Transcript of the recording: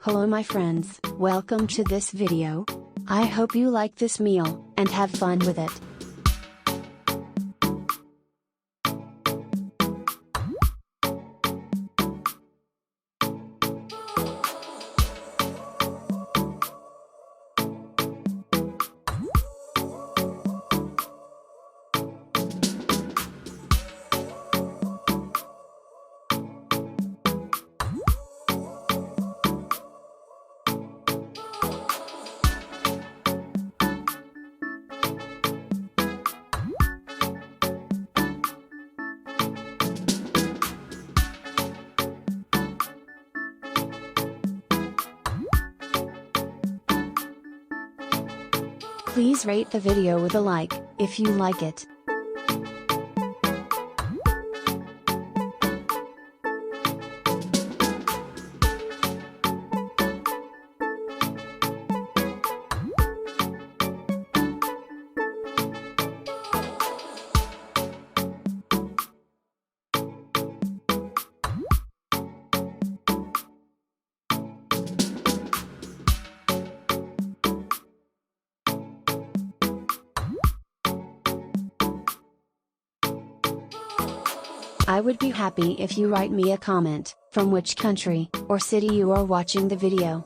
Hello my friends, welcome to this video. I hope you like this meal, and have fun with it. Please rate the video with a like, if you like it. I would be happy if you write me a comment, from which country, or city you are watching the video.